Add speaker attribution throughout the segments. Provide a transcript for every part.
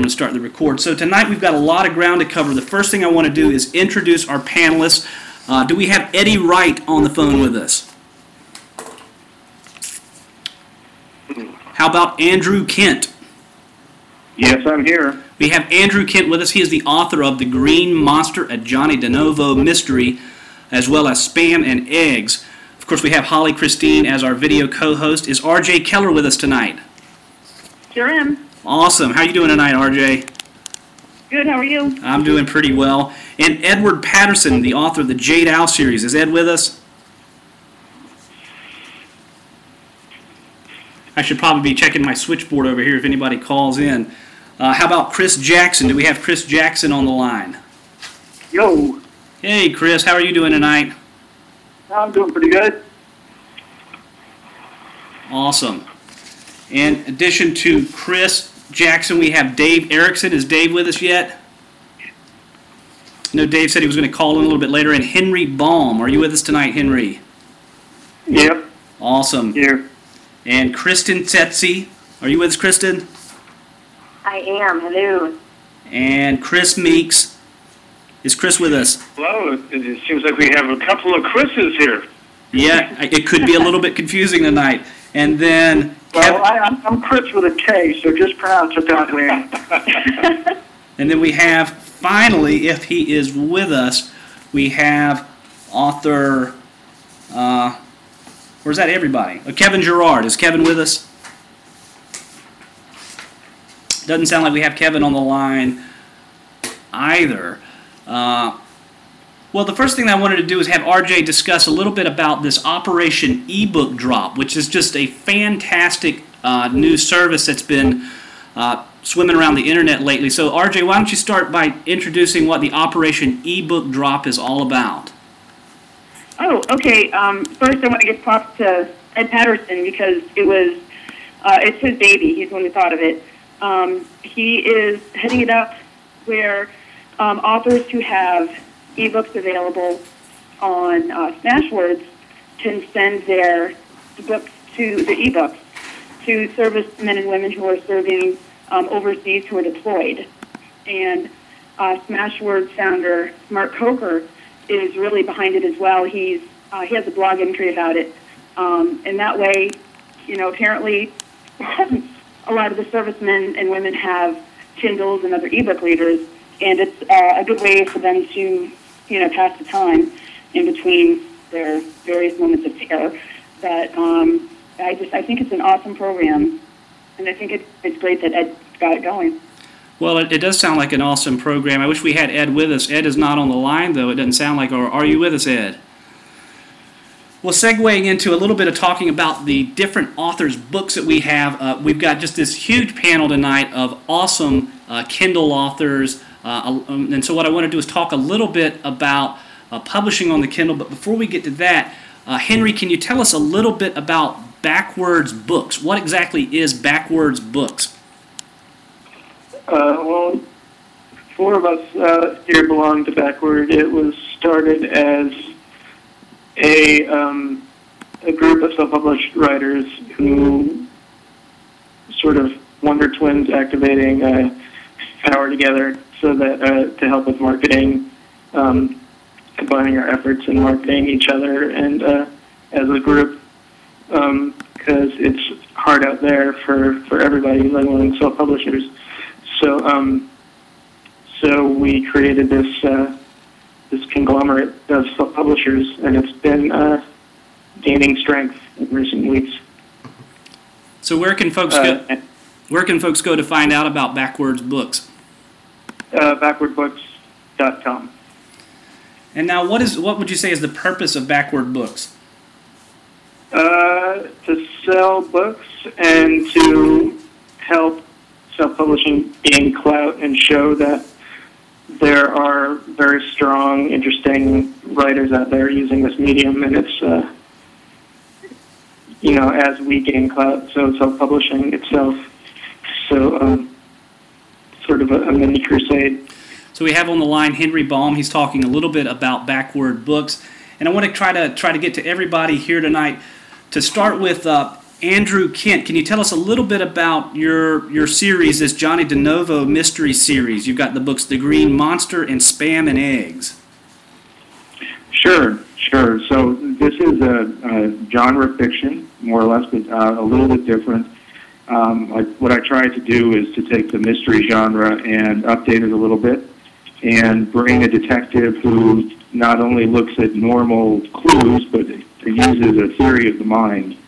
Speaker 1: to start the record. So tonight we've got a lot of ground to cover. The first thing I want to do is introduce our panelists. Do we have Eddie Wright on the phone with us? How about Andrew Kent?
Speaker 2: Yes, I'm here.
Speaker 1: We have Andrew Kent with us. He is the author of The Green Monster, a Johnny DeNovo mystery, as well as Spam and Eggs. Of course, we have Holly Christine as our video co-host. Is R.J. Keller with us tonight?
Speaker 3: Sure am.
Speaker 1: Awesome. How are you doing tonight, R.J.?
Speaker 3: Good, how are you?
Speaker 1: I'm doing pretty well. And Edward Patterson, the author of the Jade Owl series. Is Ed with us? I should probably be checking my switchboard over here if anybody calls in. How about Chris Jackson? Do we have Chris Jackson on the line?
Speaker 2: Yo.
Speaker 1: Hey, Chris. How are you doing tonight?
Speaker 2: I'm doing pretty good.
Speaker 1: Awesome. In addition to Chris Jackson, we have Dave Erickson. Is Dave with us yet? No, Dave said he was going to call in a little bit later. And Henry Baum. Are you with us tonight, Henry?
Speaker 2: Yep.
Speaker 1: Awesome.
Speaker 2: Here.
Speaker 1: And Kristen Tsetse. Are you with us, Kristen?
Speaker 3: I am. Hello.
Speaker 1: And Chris Meeks. Is Chris with us?
Speaker 2: Hello. It seems like we have a couple of Chris's here.
Speaker 1: Yeah, it could be a little bit confusing tonight. And then...
Speaker 2: Well, I'm Chris with a K, so just pronounce it that way.
Speaker 1: And then we have, finally, if he is with us, we have author... where's that everybody? Kevin Gerard. Is Kevin with us? Doesn't sound like we have Kevin on the line either. Well, the first thing I wanted to do is have RJ discuss a little bit about this Operation eBook Drop, which is just a fantastic new service that's been swimming around the internet lately. So, RJ, why don't you start by introducing what the Operation eBook Drop is all about?
Speaker 3: Oh, okay. First, I want to give props to Ed Patterson because it's his baby. He's the one who thought of it. He is heading it up where authors who have ebooks available on Smashwords can send their books to the ebooks to servicemen and women who are serving overseas who are deployed. And Smashwords founder Mark Cochran is really behind it as well. He has a blog entry about it. And that way, you know, apparently a lot of the servicemen and women have Kindles and other ebook readers, and it's a good way for them to, you know, pass the time in between their various moments of terror. But I think it's an awesome program, and I think it's great that Ed got it going.
Speaker 1: Well, it does sound like an awesome program. I wish we had Ed with us. Ed is not on the line, though. It doesn't sound like, or are you with us, Ed? Well, segueing into a little bit of talking about the different authors' books that we have, we've got just this huge panel tonight of awesome Kindle authors. And so what I want to do is talk a little bit about publishing on the Kindle. But before we get to that, Henry, can you tell us a little bit about Backwards Books? What exactly is Backwards Books?
Speaker 2: Well, four of us here belong to Backward. It was started as a group of self-published writers who sort of Wonder Twins activating power together so that to help with marketing, combining our efforts in marketing each other and as a group, because it's hard out there for everybody, let alone self-publishers. So we created this conglomerate of self-publishers, and it's been gaining strength in recent weeks.
Speaker 1: So where can folks go? Where can folks go to find out about Backwards Books?
Speaker 2: Backwardbooks.com.
Speaker 1: And now, what would you say is the purpose of Backward Books?
Speaker 2: To sell books and to help self-publishing gain clout and show that there are very strong, interesting writers out there using this medium, and it's, you know, as we gain clout, so self-publishing itself. So, sort of a mini crusade.
Speaker 1: So we have on the line Henry Baum. He's talking a little bit about Backward Books, and I want to try to get to everybody here tonight. To start with, Andrew Kent, can you tell us a little bit about your series, this Johnny DeNovo mystery series? You've got the books The Green Monster and Spam and Eggs.
Speaker 4: Sure. So this is a genre fiction, more or less, but a little bit different. What I tried to do is to take the mystery genre and update it a little bit and bring a detective who not only looks at normal clues, but uses a theory of the mind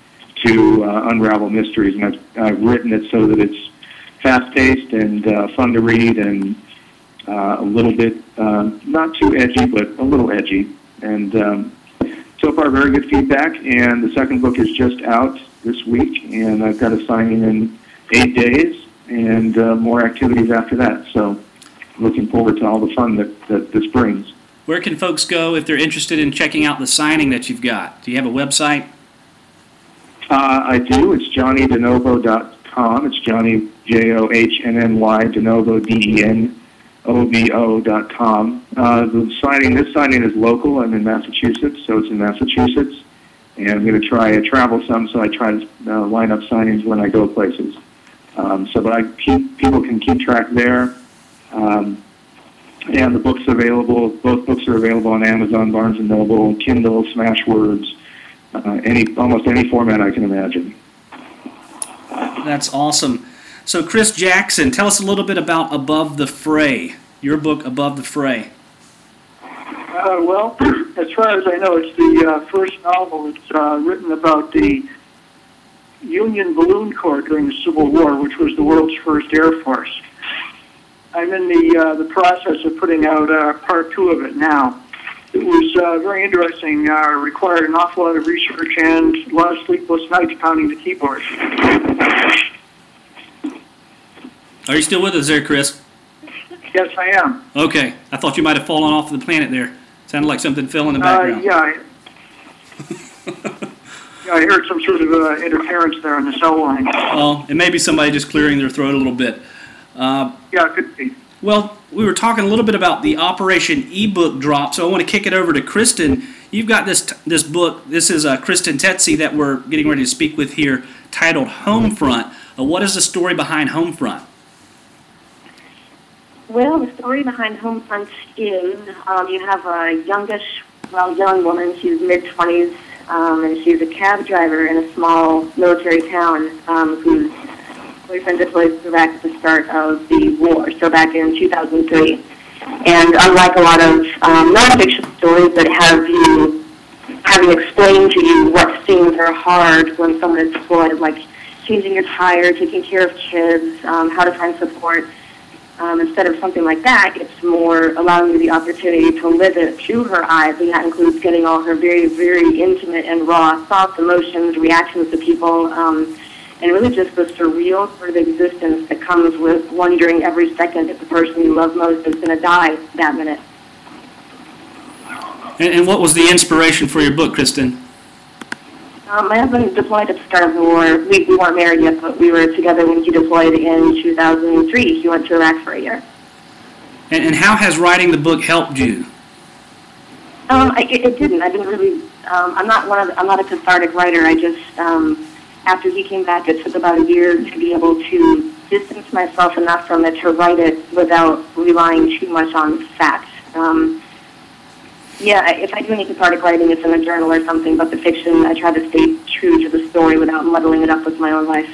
Speaker 4: to unravel mysteries. And I've written it so that it's fast-paced and fun to read and a little bit, not too edgy, but a little edgy. And so far, very good feedback. And the second book is just out this week, and I've got a signing in 8 days and more activities after that. So looking forward to all the fun that this brings.
Speaker 1: Where can folks go if they're interested in checking out the signing that you've got? Do you have a website?
Speaker 4: I do. It's johnnydenovo.com. It's Johnny, Johnnny, DeNovo, DENOVO.com. This signing is local. I'm in Massachusetts, so it's in Massachusetts. And I'm going to try to travel some, so I try to line up signings when I go places. But people can keep track there. And the book's available. Both books are available on Amazon, Barnes & Noble, Kindle, Smashwords, almost any format I can imagine.
Speaker 1: That's awesome. So Chris Jackson, tell us a little bit about Above the Fray, your book Above the Fray.
Speaker 5: Well, as far as I know, it's the first novel that's written about the Union Balloon Corps during the Civil War, which was the world's first Air Force. I'm in the process of putting out part 2 of it now. It was very interesting, required an awful lot of research and a lot of sleepless nights pounding the keyboard.
Speaker 1: Are you still with us there, Chris?
Speaker 5: Yes, I am.
Speaker 1: Okay. I thought you might have fallen off the planet there. Sounded like something fell in the background.
Speaker 5: I heard some sort of interference there on the cell line.
Speaker 1: Oh, it may be somebody just clearing their throat a little bit.
Speaker 5: Yeah, it could be.
Speaker 1: Well, we were talking a little bit about the Operation ebook drop, so I want to kick it over to Kristen. You've got this book. This is Kristen Tetzi that we're getting ready to speak with here, titled Homefront. What is the story behind Homefront?
Speaker 6: Well, the story behind Homefront is you have a young woman. She's mid-20s, and she's a cab driver in a small military town whose boyfriend deployed to Iraq at the start of the war, so back in 2003. And unlike a lot of nonfiction stories that having explained to you what things are hard when someone is deployed, like changing your tire, taking care of kids, how to find support, instead of something like that, it's more allowing you the opportunity to live it through her eyes, and that includes getting all her very, very intimate and raw thoughts, emotions, reactions to people, and really just the surreal sort of existence that comes with wondering every second if the person you love most is going to die that minute.
Speaker 1: And what was the inspiration for your book, Kristen?
Speaker 6: My husband deployed at the start of the war. We weren't married yet, but we were together when he deployed in 2003. He went to Iraq for a year.
Speaker 1: And how has writing the book helped you?
Speaker 6: It didn't. I didn't really. I'm not a cathartic writer. I just after he came back, it took about a year to be able to distance myself enough from it to write it without relying too much on facts. Yeah, if I do any cathartic writing, it's in a journal or something, but the fiction, I try to stay true to the story without muddling it up with my own life.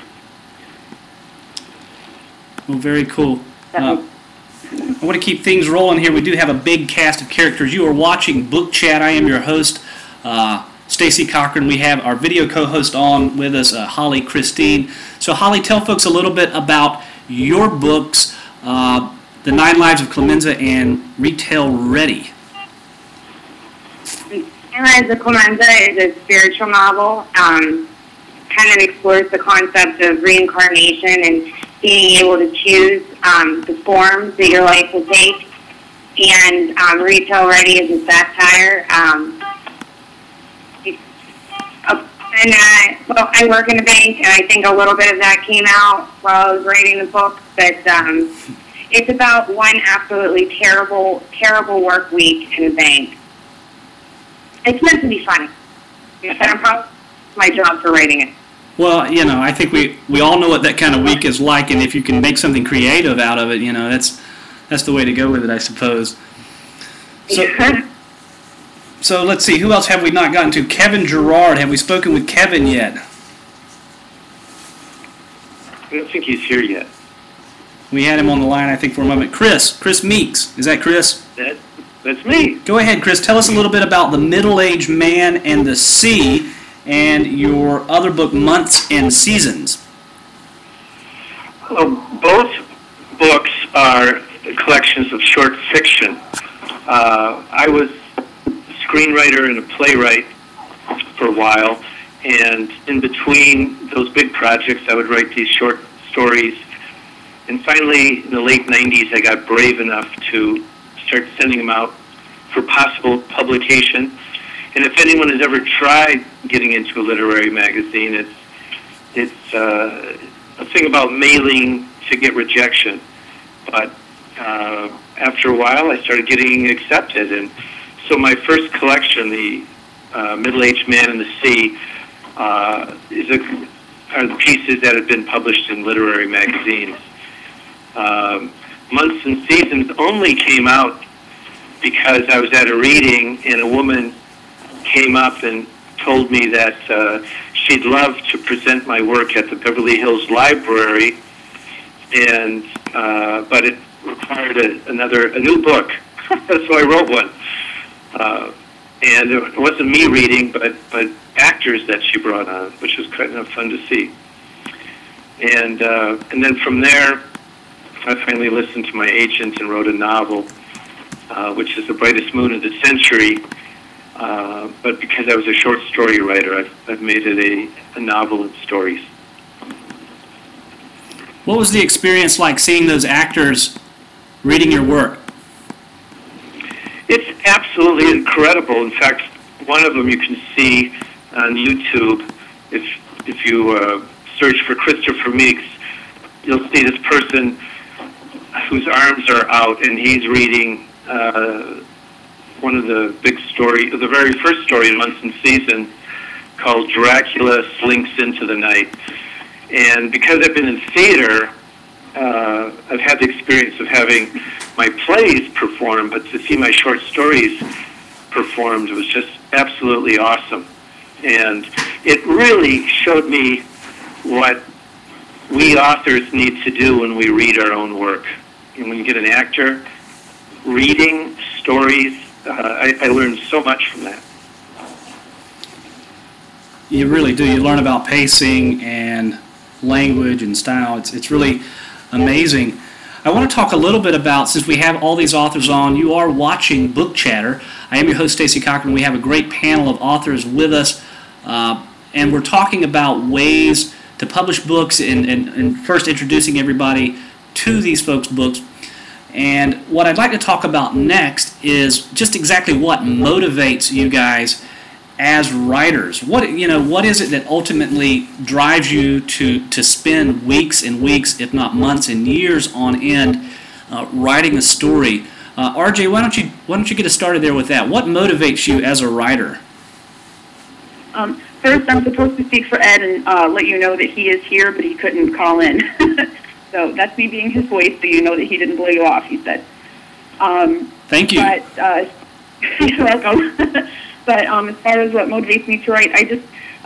Speaker 1: Well, very cool. I want to keep things rolling here. We do have a big cast of characters. You are watching Book Chat. I am your host, Stacey Cochran. We have our video co-host on with us, Holly Christine. So, Holly, tell folks a little bit about your books, The 9 Lives of Clemenza and Retail Ready.
Speaker 3: 9 Lives of Clemenza is a spiritual novel. Kind of explores the concept of reincarnation and being able to choose the forms that your life will take. And Retail Ready is a satire. Well, I work in a bank, and I think a little bit of that came out while I was writing the book. But it's about one absolutely terrible work week in a bank. It's meant to be funny. And I'm probably my job for writing it.
Speaker 1: Well, I think we all know what that kind of week is like, and if you can make something creative out of it, that's the way to go with it, I suppose. So let's see, who else have we not gotten to? Kevin Gerard, have we spoken with Kevin yet?
Speaker 7: I don't think he's here yet.
Speaker 1: We had him on the line, I think, for a moment. Chris Meeks, is that Chris?
Speaker 7: That's me.
Speaker 1: Go ahead, Chris. Tell us a little bit about The Middle-Aged Man and the Sea and your other book, Months and Seasons.
Speaker 7: Both books are collections of short fiction. I was a screenwriter and a playwright for a while, and in between those big projects, I would write these short stories. And finally, in the late 90s, I got brave enough to start sending them out for possible publication. And if anyone has ever tried getting into a literary magazine, it's a thing about mailing to get rejection. But after a while, I started getting accepted. And so my first collection, the Middle-Aged Man and the Sea, are the pieces that have been published in literary magazines. Months and Seasons only came out because I was at a reading and a woman came up and told me that she'd love to present my work at the Beverly Hills Library, and but it required a new book, so I wrote one. And it wasn't me reading, but actors that she brought on, which was kind of fun to see. And then from there, I finally listened to my agent and wrote a novel, which is The Brightest Moon of the Century. But because I was a short story writer, I've made it a novel in stories.
Speaker 1: What was the experience like seeing those actors reading your work?
Speaker 7: It's absolutely incredible. In fact, one of them you can see on YouTube. If you search for Christopher Meeks, you'll see this person whose arms are out, and he's reading one of the big story, the very first story in Months and Seasons, called Dracula Slinks into the Night. And because I've been in theater, I've had the experience of having my plays performed, but to see my short stories performed was just absolutely awesome. And it really showed me what we authors need to do when we read our own work. And when you get an actor reading stories, I learned so much from that.
Speaker 1: You really do. You learn about pacing and language and style. It's really amazing. I want to talk a little bit about, since we have all these authors on, you are watching Book Chatter. I am your host, Stacey Cochran. We have a great panel of authors with us, and we're talking about ways to publish books and first introducing everybody to these folks' books. And what I'd like to talk about next is just exactly what motivates you guys as writers. What is it that ultimately drives you to spend weeks and weeks, if not months and years on end, writing a story? RJ, why don't you get us started there with that? What motivates you as a writer?
Speaker 3: First, I'm supposed to speak for Ed and let you know that he is here, but he couldn't call in. So that's me being his voice, so you know that he didn't blow you off, he said.
Speaker 1: Thank you.
Speaker 3: But you're welcome. But as far as what motivates me to write,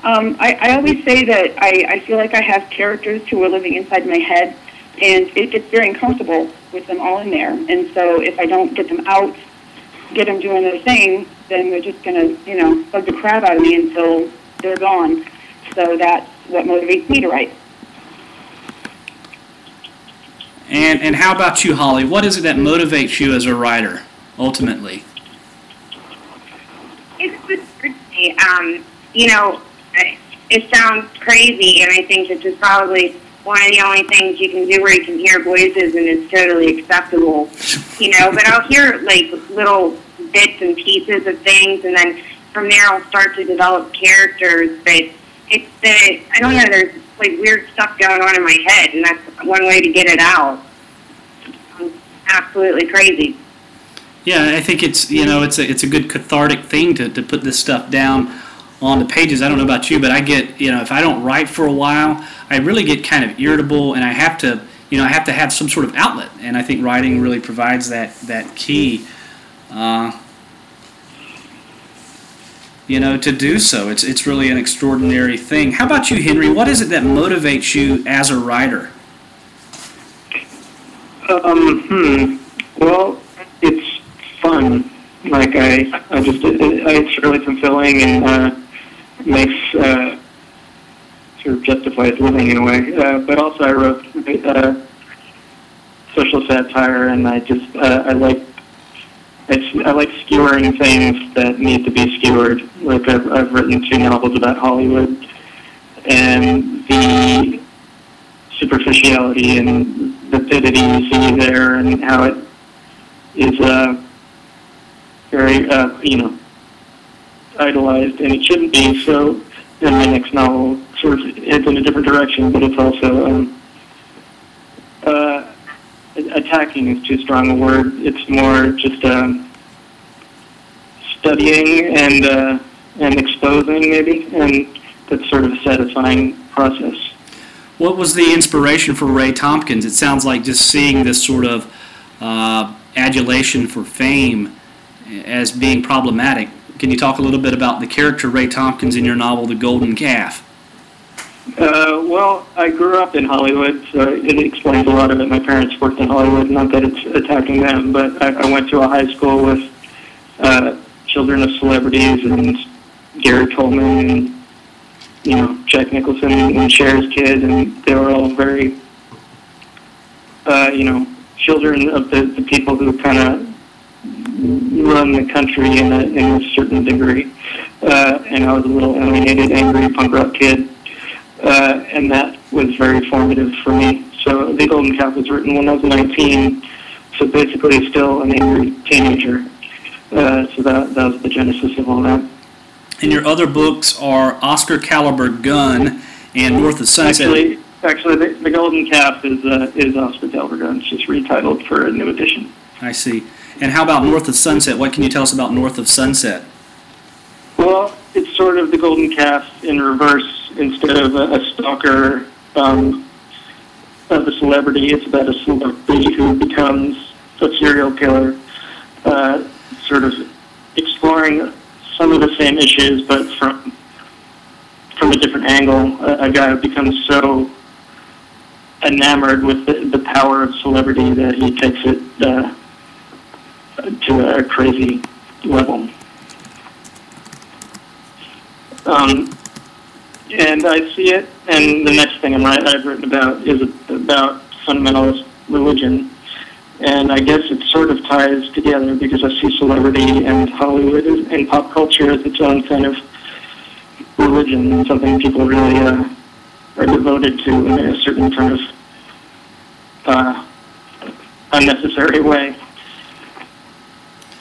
Speaker 3: I always say that I feel like I have characters who are living inside my head, and it gets very uncomfortable with them all in there. And so if I don't get them out, get them doing their thing, then they're just going to, bug the crap out of me until they're gone. So that's what motivates me to write.
Speaker 1: And how about you, Holly? What is it that motivates you as a writer, ultimately?
Speaker 6: It's good for me. It sounds crazy, and I think it's just probably one of the only things you can do where you can hear voices and it's totally acceptable, But I'll hear, little bits and pieces of things, and then from there I'll start to develop characters. But I don't know, there's, weird stuff going on in my head, and that's one way to get it out. I'm absolutely crazy.
Speaker 1: Yeah, I think it's it's a good cathartic thing to put this stuff down on the pages. I don't know about you, but I get, if I don't write for a while, I really get kind of irritable, and I have to, I have to have some sort of outlet, and I think writing really provides that key, to do so. It's really an extraordinary thing. How about you, Henry? What is it that motivates you as a writer?
Speaker 2: Well, it's fun. Like it's really fulfilling and makes sort of justifies living in a way. But also, I wrote social satire, and I like skewering things that need to be skewered. Like I've written 2 novels about Hollywood and the superficiality and vapidity you see there, and how it is very idolized, and it shouldn't be. So then my next novel sort of heads in a different direction, but it's also attacking is too strong a word. It's more just studying and exposing, maybe, and that's sort of a satisfying process.
Speaker 1: What was the inspiration for Ray Tompkins? It sounds like just seeing this sort of adulation for fame as being problematic. Can you talk a little bit about the character Ray Tompkins in your novel, The Golden Calf?
Speaker 2: Well, I grew up in Hollywood, so it explains a lot of it. My parents worked in Hollywood, not that it's attacking them, but I went to a high school with children of celebrities, and Gary Coleman, and Jack Nicholson and Cher's kid, and they were all very, children of the people who kind of run the country in a certain degree. And I was a little alienated, angry punk rock kid, and that was very formative for me. So The Golden Calf was written when I was 19, so basically still an angry teenager. So that was the genesis of all that.
Speaker 1: And your other books are Oscar Caliber Gun and North of Sunset.
Speaker 2: Actually, the Golden Calf is Oscar Caliber Gun. It's just retitled for a new edition.
Speaker 1: I see. And how about North of Sunset? What can you tell us about North of Sunset?
Speaker 2: Well, it's sort of the Golden Calf in reverse. Instead of a stalker of a celebrity, it's about a celebrity who becomes a serial killer, sort of exploring some of the same issues, but from a different angle. A guy who becomes so enamored with the power of celebrity that he takes it to a crazy level. And I see it, and the next thing I've written about is about fundamentalist religion. And I guess it sort of ties together because I see celebrity and Hollywood and pop culture as its own kind of religion, something people really are devoted to in a certain kind of unnecessary way.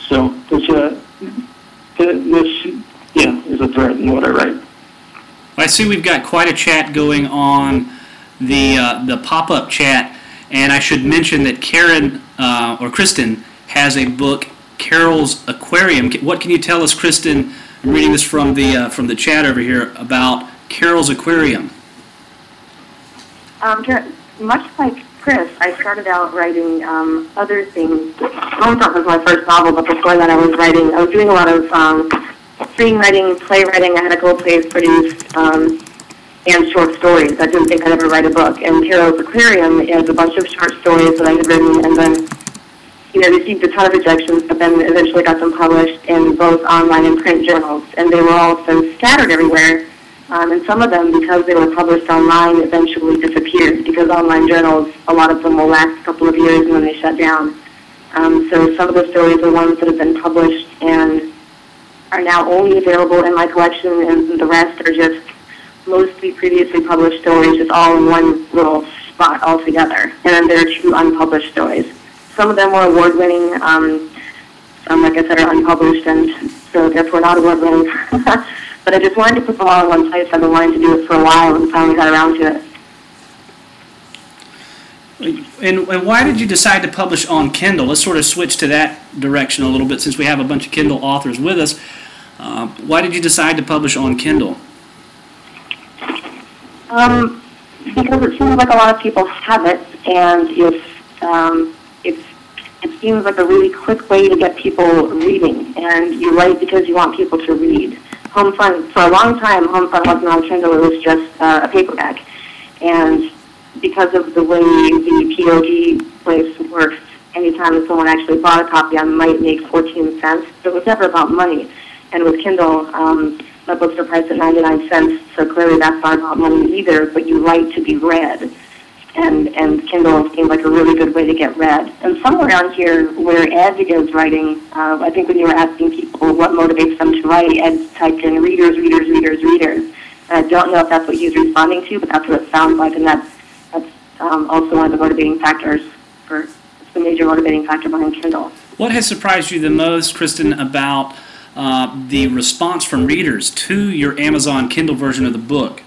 Speaker 2: So this is a thread in what I write.
Speaker 1: I see we've got quite a chat going on the pop-up chat, and I should mention that Kristen has a book, Carol's Aquarium. What can you tell us, Kristen? I'm reading this from the chat over here about Carol's Aquarium.
Speaker 6: Much like Chris, I started out writing other things. Homefront was my first novel, but before that I was doing a lot of screenwriting, playwriting. I had a couple plays produced, and short stories. I didn't think I'd ever write a book. And Carol's Aquarium is a bunch of short stories that I had written, and then received a ton of rejections, but then eventually got them published in both online and print journals. And they were all so scattered everywhere. And some of them, because they were published online, eventually disappeared, because online journals, a lot of them will last a couple of years and then they shut down. So some of the stories are ones that have been published and are now only available in my collection, and the rest are just mostly previously published stories, just all in one little spot altogether. And then there are 2 unpublished stories. Some of them were award-winning, some, like I said, are unpublished, and so therefore not award-winning. But I just wanted to put them all in one place. I've been wanting to do it for a while and finally got around to
Speaker 1: it. And why did you decide to publish on Kindle? Let's sort of switch to that direction a little bit, since we have a bunch of Kindle authors with us. Why did you decide to publish on Kindle?
Speaker 6: Because it seems like a lot of people have it, and it seems like a really quick way to get people reading, and you write because you want people to read. Homefront, for a long time, Homefront wasn't on Kindle, it was just a paperback. And because of the way the POD place works, anytime someone actually bought a copy, I might make 14 cents. So it was never about money. And with Kindle, my books are priced at 99 cents, so clearly that's not about money either, but you write to be read. And Kindle seemed like a really good way to get read. And somewhere around here where Ed is writing, I think when you were asking people what motivates them to write, Ed typed in readers, readers, readers, readers. And I don't know if that's what he's responding to, but that's what it sounds like, and that's also one of the motivating factors, it's the major motivating factor behind Kindle.
Speaker 1: What has surprised you the most, Kristen, about the response from readers to your Amazon Kindle version of the book?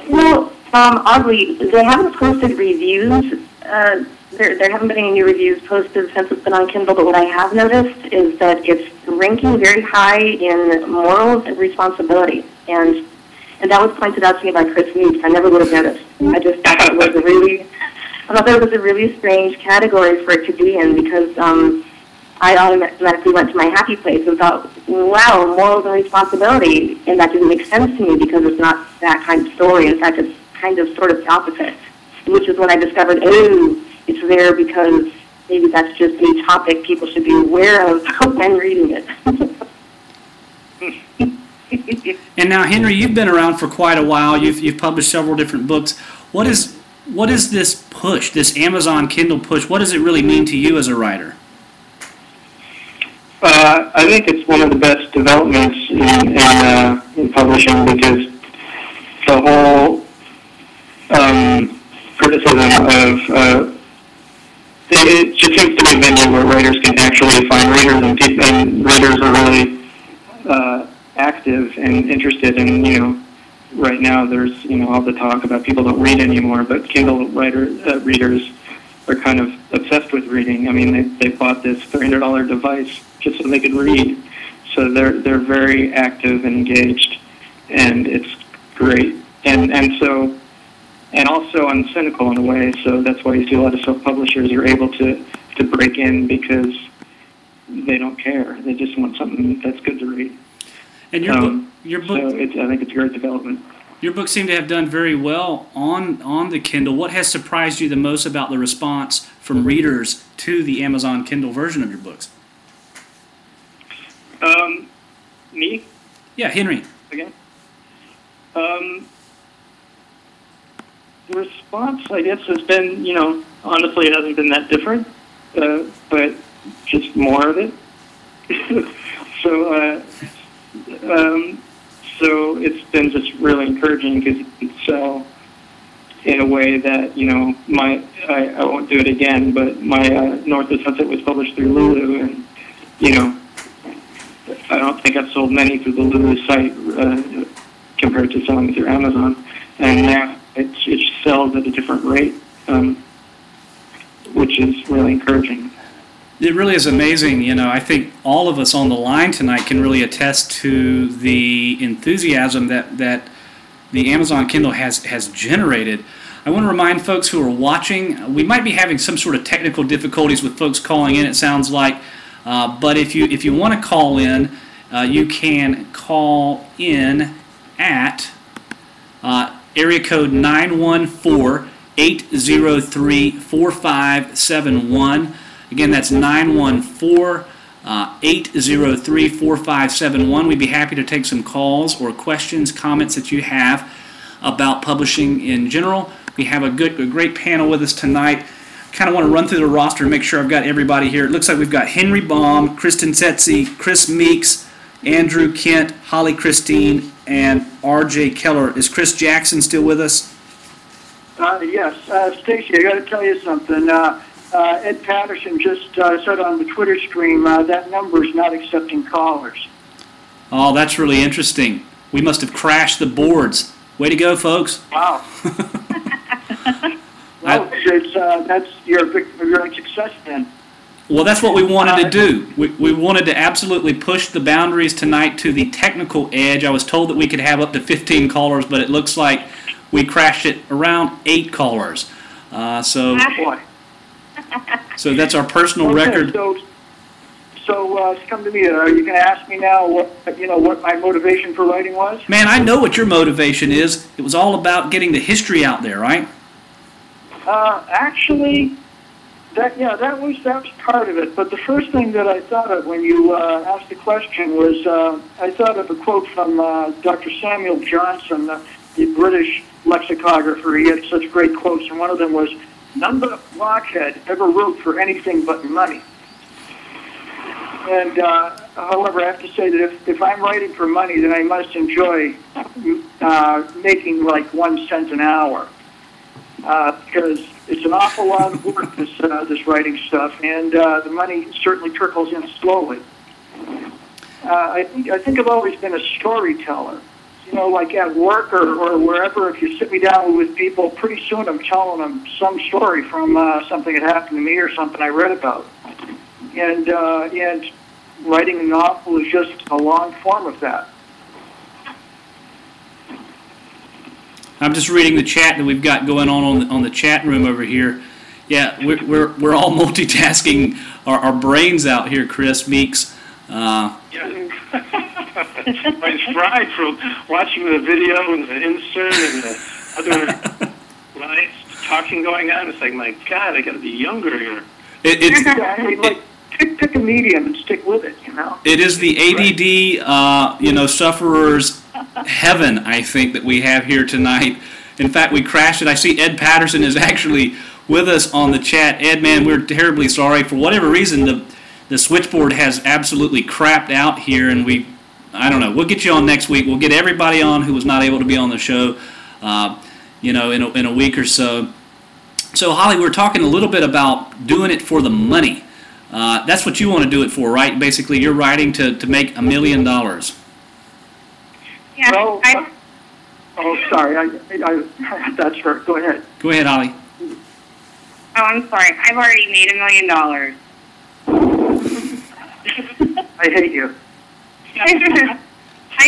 Speaker 6: Well, oddly, they haven't posted reviews. There haven't been any new reviews posted since it's been on Kindle, but what I have noticed is that it's ranking very high in morals and responsibility. And that was pointed out to me by Chris Meeks. I never would have noticed. I just thought it was a really strange category for it to be in, because I automatically went to my happy place and thought, wow, morals and responsibility, and that didn't make sense to me because it's not that kind of story. In fact, it's kind of sort of the opposite, which is when I discovered, oh, it's there because maybe that's just a topic people should be aware of when reading it.
Speaker 1: And now, Henry, you've been around for quite a while. You've published several different books. What is this push, this Amazon Kindle push? What does it really mean to you as a writer?
Speaker 2: I think it's one of the best developments in publishing, because the whole criticism of it just seems to be a venue where writers can actually find readers, and readers are really active and interested in, right now there's, all the talk about people don't read anymore, but Kindle readers are kind of obsessed with reading. I mean, they bought this $300 device just so they could read. So they're very active and engaged, and it's great. And also uncynical in a way, so that's why you see a lot of self-publishers are able to break in, because they don't care. They just want something that's good to read.
Speaker 1: And your book,
Speaker 2: so I think it's a great development.
Speaker 1: Your books seem to have done very well on the Kindle. What has surprised you the most about the response from readers to the Amazon Kindle version of your books?
Speaker 2: Me?
Speaker 1: Yeah, Henry.
Speaker 2: Again? The response, I guess, has been, honestly, it hasn't been that different, but just more of it. So it's been just really encouraging, because you can sell in a way that, I won't do it again, but my North of Sunset was published through Lulu, and, I don't think I've sold many through the Lulu site compared to selling through Amazon. And now it sells at a different rate, which is really encouraging.
Speaker 1: It really is amazing. I think all of us on the line tonight can really attest to the enthusiasm that the Amazon Kindle has generated. I want to remind folks who are watching, we might be having some sort of technical difficulties with folks calling in, it sounds like. But if you want to call in, you can call in at area code 914-803-4571. Again, that's 914-803-4571. We'd be happy to take some calls or questions, comments that you have about publishing in general. We have a great panel with us tonight. Kind of want to run through the roster and make sure I've got everybody here. It looks like we've got Henry Baum, Kristen Stacey, Chris Meeks, Andrew Kent, Holly Christine, and R.J. Keller. Is Chris Jackson still with us?
Speaker 5: Yes. Stacey, I got to tell you something. Ed Patterson just said on the Twitter stream that number is not accepting callers.
Speaker 1: Oh, that's really interesting. We must have crashed the boards. Way to go, folks.
Speaker 5: Wow. Well, that's your success then.
Speaker 1: Well, that's what we wanted to do. We wanted to absolutely push the boundaries tonight to the technical edge. I was told that we could have up to 15 callers, but it looks like we crashed it around 8 callers. So that's our personal record.
Speaker 5: So come to me. Are you going to ask me now what my motivation for writing was?
Speaker 1: Man, I know what your motivation is. It was all about getting the history out there, right?
Speaker 5: Actually, that was part of it. But the first thing that I thought of when you asked the question was I thought of a quote from Dr. Samuel Johnson, the British lexicographer. He had such great quotes, and one of them was, "None but a blockhead ever wrote for anything but money." And however, I have to say that if I'm writing for money, then I must enjoy making like 1 cent an hour. Because it's an awful lot of work, this writing stuff, and the money certainly trickles in slowly. I think I've always been a storyteller. Like at work or wherever, if you sit me down with people, pretty soon I'm telling them some story from something that happened to me or something I read about. And writing a novel is just a long form of that.
Speaker 1: I'm just reading the chat that we've got going on the chat room over here. Yeah, we're all multitasking our brains out here, Chris Meeks.
Speaker 7: Yeah. My fried from watching the video and the insert and the other lines talking going on. It's like, my God, I got to be younger here.
Speaker 5: Pick a medium and stick with it.
Speaker 1: It is the ADD, sufferers heaven, I think, that we have here tonight. In fact, we crashed it. I see Ed Patterson is actually with us on the chat. Ed, man, we're terribly sorry. For whatever reason, the switchboard has absolutely crapped out here, and I don't know. We'll get you on next week. We'll get everybody on who was not able to be on the show, in a week or so. So, Holly, we're talking a little bit about doing it for the money. That's what you want to do it for, right? Basically, you're writing to make $1 million.
Speaker 3: Yeah.
Speaker 5: Well, sorry. That's her. Go ahead.
Speaker 1: Go ahead, Holly.
Speaker 3: Oh, I'm sorry. I've already made $1 million.
Speaker 5: I hate you.
Speaker 3: I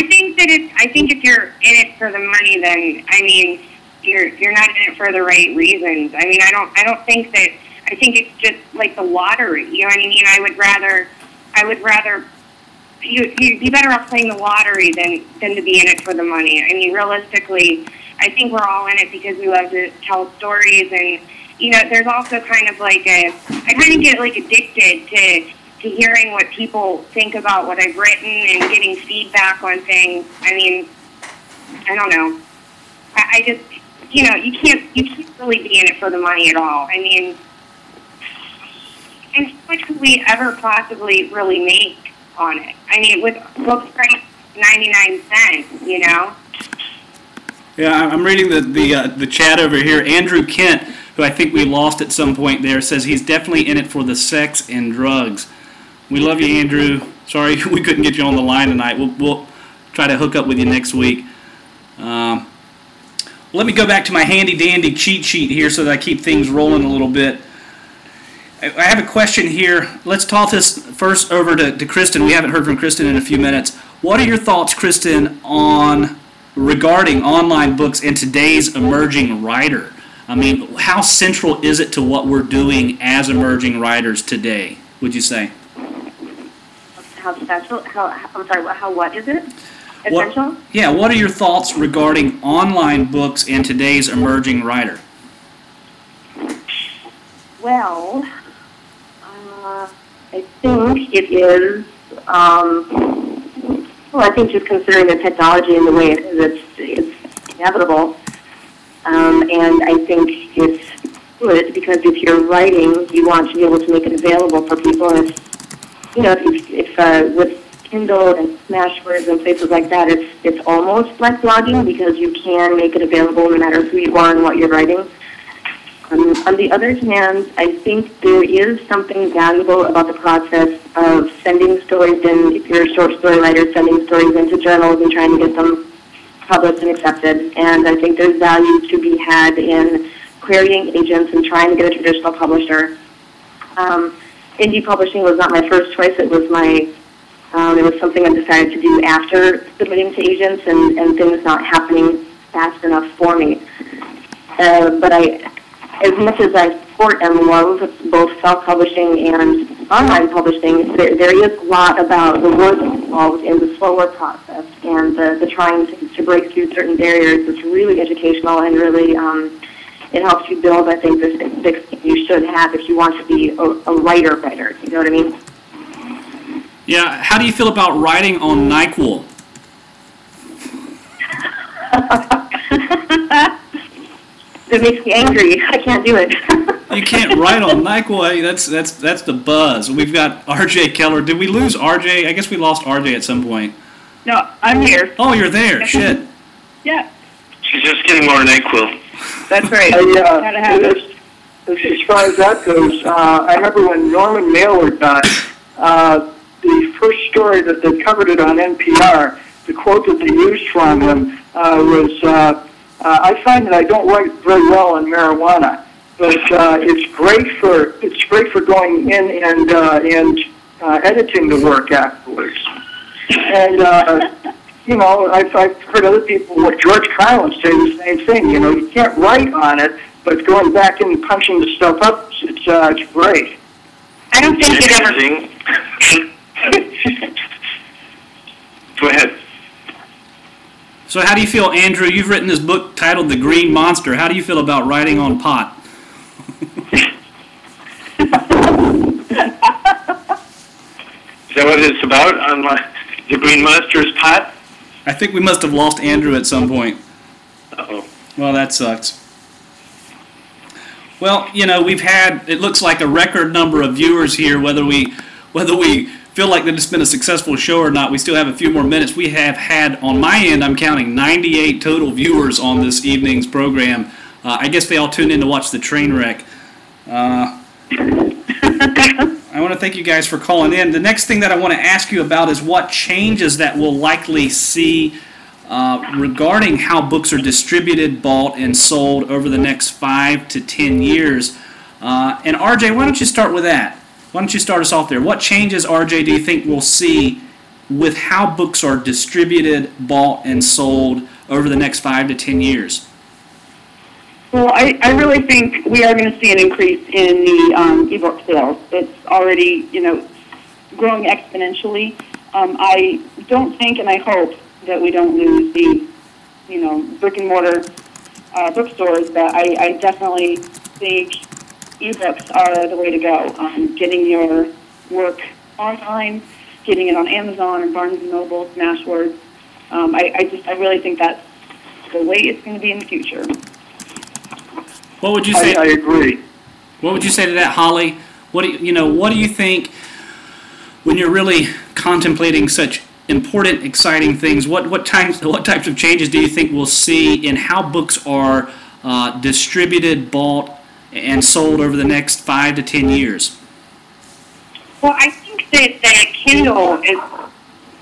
Speaker 3: think if you're in it for the money, then you're not in it for the right reasons. I don't think that. I think it's just like the lottery. You know what I mean? I would rather. You'd be better off playing the lottery than to be in it for the money. Realistically, I think we're all in it because we love to tell stories, and there's also kind of like I kind of get like addicted to hearing what people think about what I've written and getting feedback on things. I don't know. I just you can't really be in it for the money at all. And how much could we ever possibly really make on it? With books price 99 cents,
Speaker 1: Yeah, I'm reading the chat over here. Andrew Kent, who I think we lost at some point there, says he's definitely in it for the sex and drugs. We love you, Andrew. Sorry we couldn't get you on the line tonight. We'll try to hook up with you next week. Let me go back to my handy-dandy cheat sheet here so that I keep things rolling a little bit. I have a question here. Let's toss this first over to Kristen. We haven't heard from Kristen in a few minutes. What are your thoughts, Kristen, regarding online books and today's emerging writer? How central is it to what we're doing as emerging writers today, would you say?
Speaker 6: How central? I'm sorry, what is it? Essential?
Speaker 1: What are your thoughts regarding online books and today's emerging writer?
Speaker 6: Well, I think it is, I think just considering the technology and the way it is, it's inevitable. And I think it's good because if you're writing, you want to be able to make it available for people. And if with Kindle and Smashwords and places like that, it's almost like blogging because you can make it available no matter who you are and what you're writing. On the other hand, I think there is something valuable about the process of sending stories in, if you're a short story writer, sending stories into journals and trying to get them published and accepted. And I think there's value to be had in querying agents and trying to get a traditional publisher. indie publishing was not my first choice. It was it was something I decided to do after submitting to agents and things not happening fast enough for me. But as much as I support and love both self-publishing and online publishing, there is a lot about the work involved in the slower process and the trying to break through certain barriers. It's really educational and really it helps you build, I think, the thick skin you should have if you want to be a writer. You know what I mean?
Speaker 1: Yeah. How do you feel about writing on NyQuil?
Speaker 6: It makes me angry. I can't do it.
Speaker 1: You can't write on NyQuil. Hey, that's the buzz. We've got R.J. Keller. Did we lose R.J.? I guess we lost R.J. at some point.
Speaker 3: No, I'm here.
Speaker 1: Oh, you're there. Shit.
Speaker 3: Yeah,
Speaker 7: She's just getting more NyQuil.
Speaker 3: that's right. Gotta have it.
Speaker 5: As far as that goes, I remember when Norman Mailer died, the first story that they covered it on NPR, the quote that they used from him was, I find that I don't write very well on marijuana, but it's great for going in and editing the work afterwards. And I've heard other people, like George Carlin, say the same thing. You can't write on it, but going back and punching the stuff up, it's great.
Speaker 6: I don't think it ever...
Speaker 7: Go ahead.
Speaker 1: So how do you feel, Andrew? You've written this book titled The Green Monster. How do you feel about writing on pot?
Speaker 7: Is that what it's about on the Green Monster's pot?
Speaker 1: I think we must have lost Andrew at some point.
Speaker 7: Uh-oh.
Speaker 1: Well, that sucks. Well, we've had, it looks like a record number of viewers here, whether we feel like that it's been a successful show or not. We still have a few more minutes. We have had, on my end, I'm counting 98 total viewers on this evening's program. I guess they all tuned in to watch the train wreck. I want to thank you guys for calling in. The next thing that I want to ask you about is what changes that we'll likely see regarding how books are distributed, bought, and sold over the next 5 to 10 years. And RJ, why don't you start with that? Why don't you start us off there? What changes, RJ, do you think we'll see with how books are distributed, bought, and sold over the next 5 to 10 years?
Speaker 3: Well, I really think we are going to see an increase in the ebook sales. It's already, growing exponentially. I don't think, and I hope that we don't lose the, brick and mortar bookstores. But I definitely think ebooks are the way to go. Getting your work online, getting it on Amazon or Barnes & Noble, Smashwords. I really think that's the way it's going to be in the future.
Speaker 1: What would you say?
Speaker 5: I agree.
Speaker 1: What would you say to that, Holly? What do you think when you're really contemplating such important, exciting things? What types of changes do you think we'll see in how books are distributed, bought, and sold over the next 5 to 10 years?
Speaker 6: Well, I think that Kindle is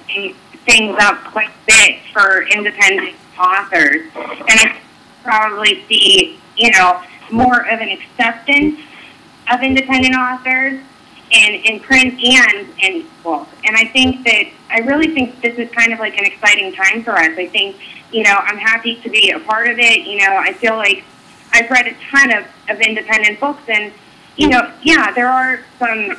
Speaker 6: speeding things up quite a bit for independent authors, and I probably see more of an acceptance of independent authors in print and in books. And I really think this is kind of like an exciting time for us. I think, I'm happy to be a part of it. I feel like I've read a ton of independent books, and, there are some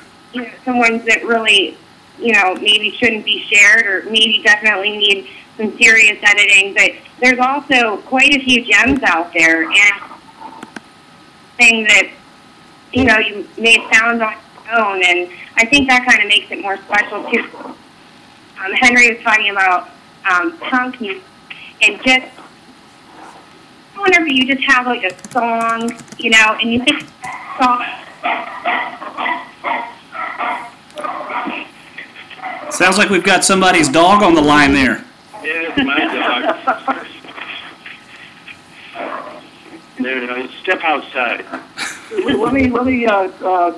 Speaker 6: ones that really, maybe shouldn't be shared or maybe definitely need some serious editing, but there's also quite a few gems out there, and things that, you may have found on your own, and I think that kind of makes it more special, too. Henry was talking about punk music, and just whenever you just have, like, a song, and you think song.
Speaker 1: Sounds like we've got somebody's dog on the line there.
Speaker 7: Yeah, it's my dog. There, step outside.
Speaker 5: Let me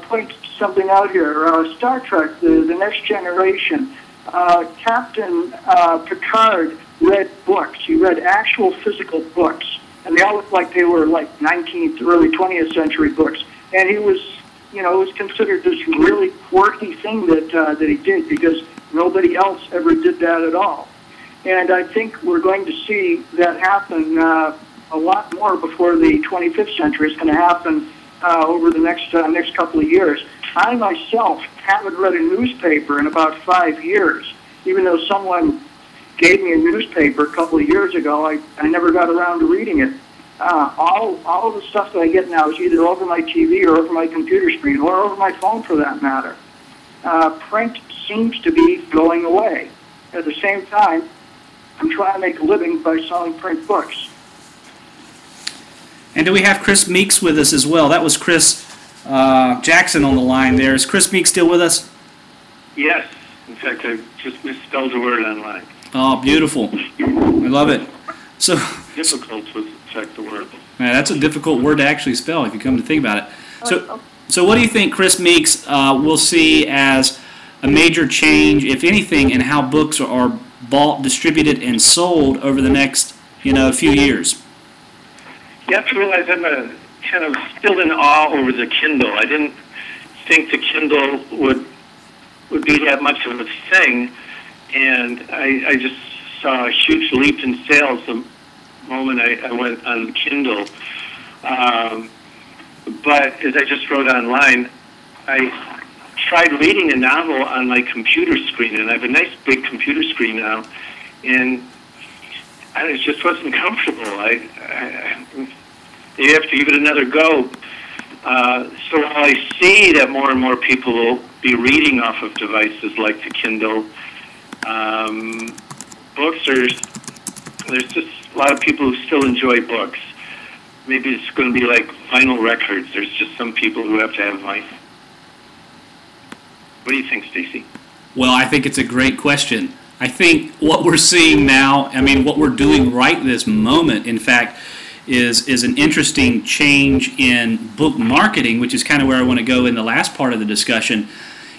Speaker 5: point something out here. Star Trek, the Next Generation. Captain Picard read books. He read actual physical books, and they all looked like they were like 19th, early 20th century books. And he was you know, it was considered this really quirky thing that he did, because nobody else ever did that at all. And I think we're going to see that happen a lot more before the 25th century. It's going to happen over the next couple of years. I myself haven't read a newspaper in about 5 years, even though someone gave me a newspaper a couple of years ago. I never got around to reading it. All of the stuff that I get now is either over my TV or over my computer screen or over my phone, for that matter. Print seems to be going away. At the same time, I'm trying to make a living by selling print books.
Speaker 1: And do we have Chris Meeks with us as well? That was Chris Jackson on the line there. Is Chris Meeks still with us?
Speaker 7: Yes. In fact, I just misspelled a word online.
Speaker 1: Oh, beautiful. I love it. So
Speaker 7: difficult was, in fact, the word.
Speaker 1: Man, that's a difficult word to actually spell if you come to think about it. So what do you think Chris Meeks will see as a major change, if anything, in how books are bought, distributed, and sold over the next, few years?
Speaker 7: You have to realize I'm kind of still in awe over the Kindle. I didn't think the Kindle would be that much of a thing, and I just saw a huge leap in sales the moment I went on Kindle. But as I just wrote online, I tried reading a novel on my computer screen, and I have a nice big computer screen now, and it just wasn't comfortable. You have to give it another go. So while I see that more and more people will be reading off of devices like the Kindle, books there's just a lot of people who still enjoy books. Maybe it's going to be like vinyl records. There's just some people who have to have vinyl. What do you think, Stacey?
Speaker 1: Well, I think it's a great question. I think what we're seeing now, what we're doing right this moment, in fact, is an interesting change in book marketing, which is kind of where I want to go in the last part of the discussion.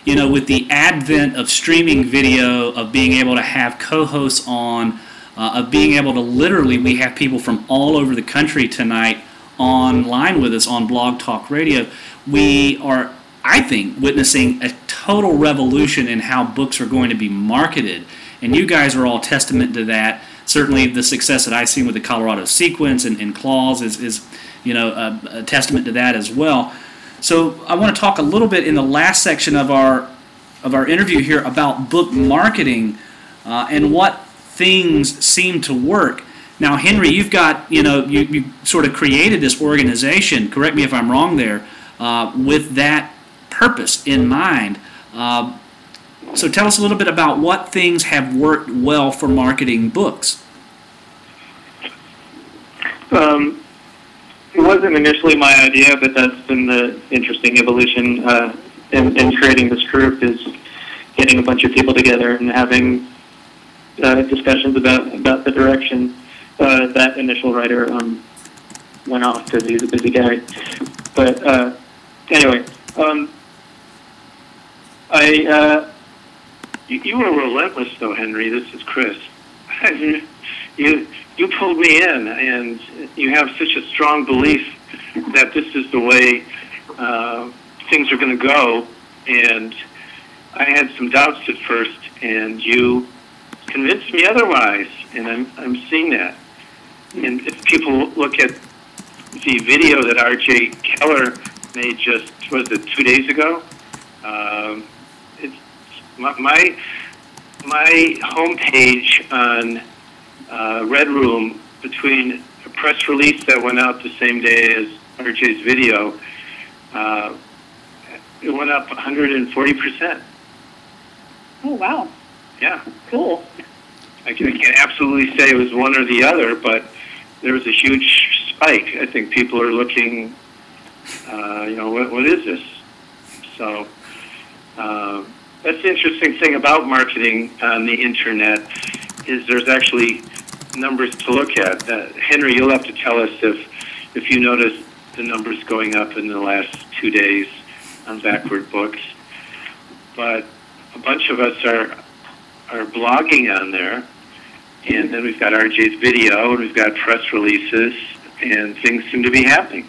Speaker 1: With the advent of streaming video, of being able to have co-hosts on, of being able to literally, we have people from all over the country tonight online with us on Blog Talk Radio. We are, I think, witnessing a total revolution in how books are going to be marketed. And you guys are all testament to that. Certainly the success that I've seen with the Colorado Sequence and Claws is a testament to that as well. So I want to talk a little bit in the last section of our interview here about book marketing and what things seem to work. Now, Henry, you've got, you sort of created this organization, correct me if I'm wrong there, with that purpose in mind. So tell us a little bit about what things have worked well for marketing books.
Speaker 2: It wasn't initially my idea, but that's been the interesting evolution in creating this group, is getting a bunch of people together and having discussions about the direction. That initial writer went off because he's a busy guy. But anyway,
Speaker 7: You were relentless, though, Henry. This is Chris. You pulled me in, and you have such a strong belief that this is the way things are going to go. And I had some doubts at first, and you convinced me otherwise, and I'm seeing that. And if people look at the video that R.J. Keller made just, 2 days ago? It's my homepage on Red Room, between a press release that went out the same day as R.J.'s video, it went up 140%.
Speaker 3: Oh, wow.
Speaker 7: Yeah.
Speaker 3: Cool.
Speaker 7: I can't absolutely say it was one or the other, but there was a huge spike. I think people are looking, what is this? So that's the interesting thing about marketing on the internet, is there's actually numbers to look at. Henry, you'll have to tell us if you notice the numbers going up in the last 2 days on Backward Books. But a bunch of us are blogging on there, and then we've got RJ's video, and we've got press releases, and things seem to be happening.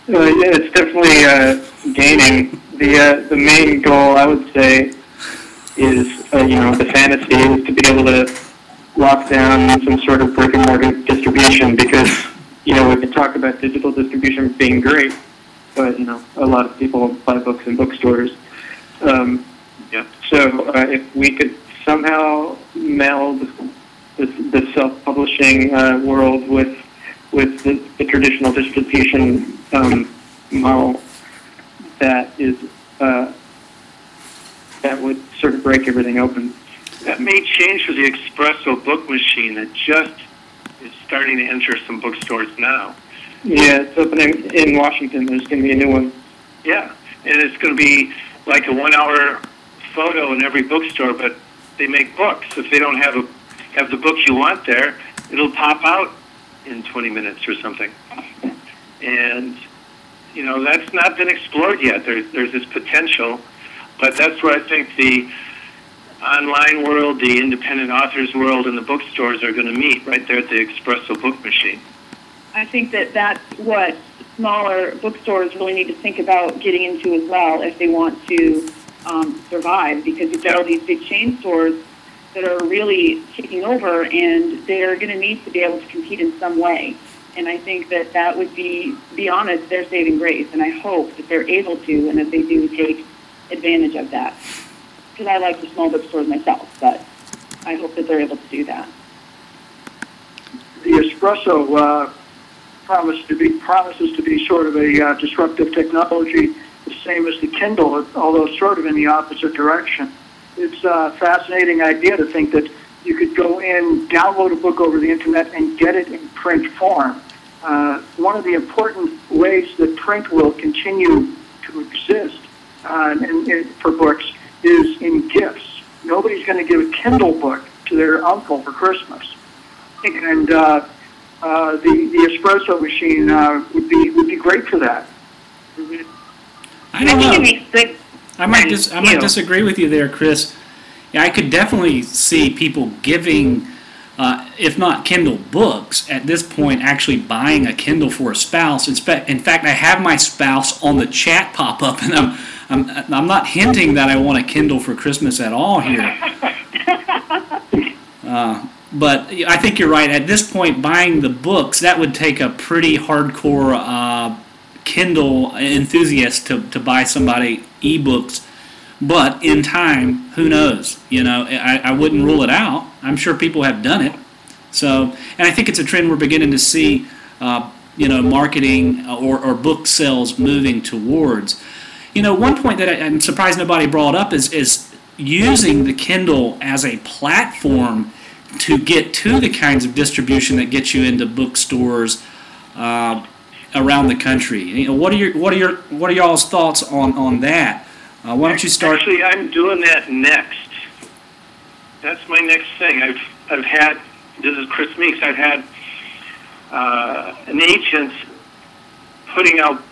Speaker 2: Yeah, it's definitely gaining. The main goal, I would say, is the fantasy is to be able to lock down some sort of brick and mortar distribution, because we can talk about digital distribution being great, but a lot of people buy books in bookstores. So if we could somehow meld the self-publishing world with the traditional distribution model, that would sort of break everything open.
Speaker 7: That may change for the espresso book machine that just is starting to enter some bookstores now.
Speaker 2: Yeah, it's opening in Washington. There's going to be a new one.
Speaker 7: Yeah, and it's going to be like a 1-hour photo in every bookstore, but they make books. If they don't have the book you want there, it'll pop out in 20 minutes or something. And that's not been explored yet. There's this potential, but that's where I think the online world, the independent authors world, and the bookstores are going to meet right there at the espresso book machine.
Speaker 3: I think that's what smaller bookstores really need to think about getting into as well if they want to survive, because you've got all these big chain stores that are really taking over, and they're going to need to be able to compete in some way. And I think that would be honest, their saving grace, and I hope that they're able to, and that they do take advantage of that. Because I like the small bookstores myself, but I hope that they're able to do that.
Speaker 5: The espresso promises to be sort of a disruptive technology, the same as the Kindle, although sort of in the opposite direction. It's a fascinating idea to think that you could go in, download a book over the internet, and get it in print form. One of the important ways that print will continue to exist for books is in gifts. Nobody's going to give a Kindle book to their uncle for Christmas, and the espresso machine would be great for that.
Speaker 1: I don't know. I might disagree with you there, Chris. Yeah, I could definitely see people giving, if not Kindle books, at this point actually buying a Kindle for a spouse. In fact, I have my spouse on the chat pop up, and I'm not hinting that I want a Kindle for Christmas at all here. But I think you're right. At this point, buying the books, that would take a pretty hardcore Kindle enthusiast to buy somebody ebooks. But in time, who knows? I wouldn't rule it out. I'm sure people have done it. So, and I think it's a trend we're beginning to see, marketing or book sales moving towards. One point that I'm surprised nobody brought up is using the Kindle as a platform to get to the kinds of distribution that gets you into bookstores around the country. What are y'all's thoughts on that? Why don't you start?
Speaker 7: Actually, I'm doing that next. That's my next thing. I've had, this is Chris Meeks, I've had an agent putting out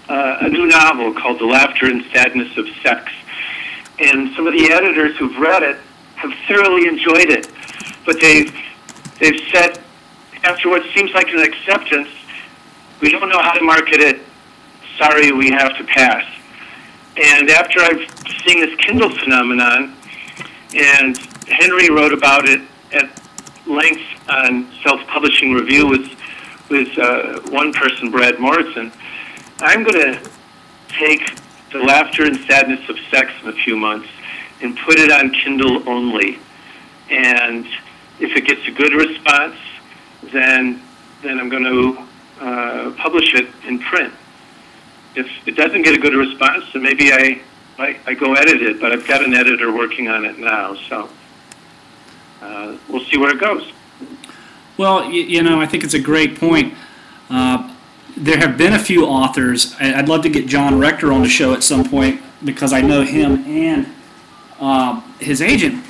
Speaker 7: a new novel called The Laughter and Sadness of Sex. And some of the editors who've read it have thoroughly enjoyed it. But they've said, after what seems like an acceptance, we don't know how to market it. Sorry, we have to pass. And after I've seen this Kindle phenomenon, and Henry wrote about it at length on Self-Publishing Review with one person, Brad Morrison, I'm going to take The Laughter and Sadness of Sex in a few months and put it on Kindle only. And if it gets a good response, then I'm going to publish it in print. If it doesn't get a good response, then maybe I go edit it, but I've got an editor working on it now, so we'll see where it goes.
Speaker 1: Well, I think it's a great point. There have been a few authors. I'd love to get John Rector on the show at some point, because I know him and his agent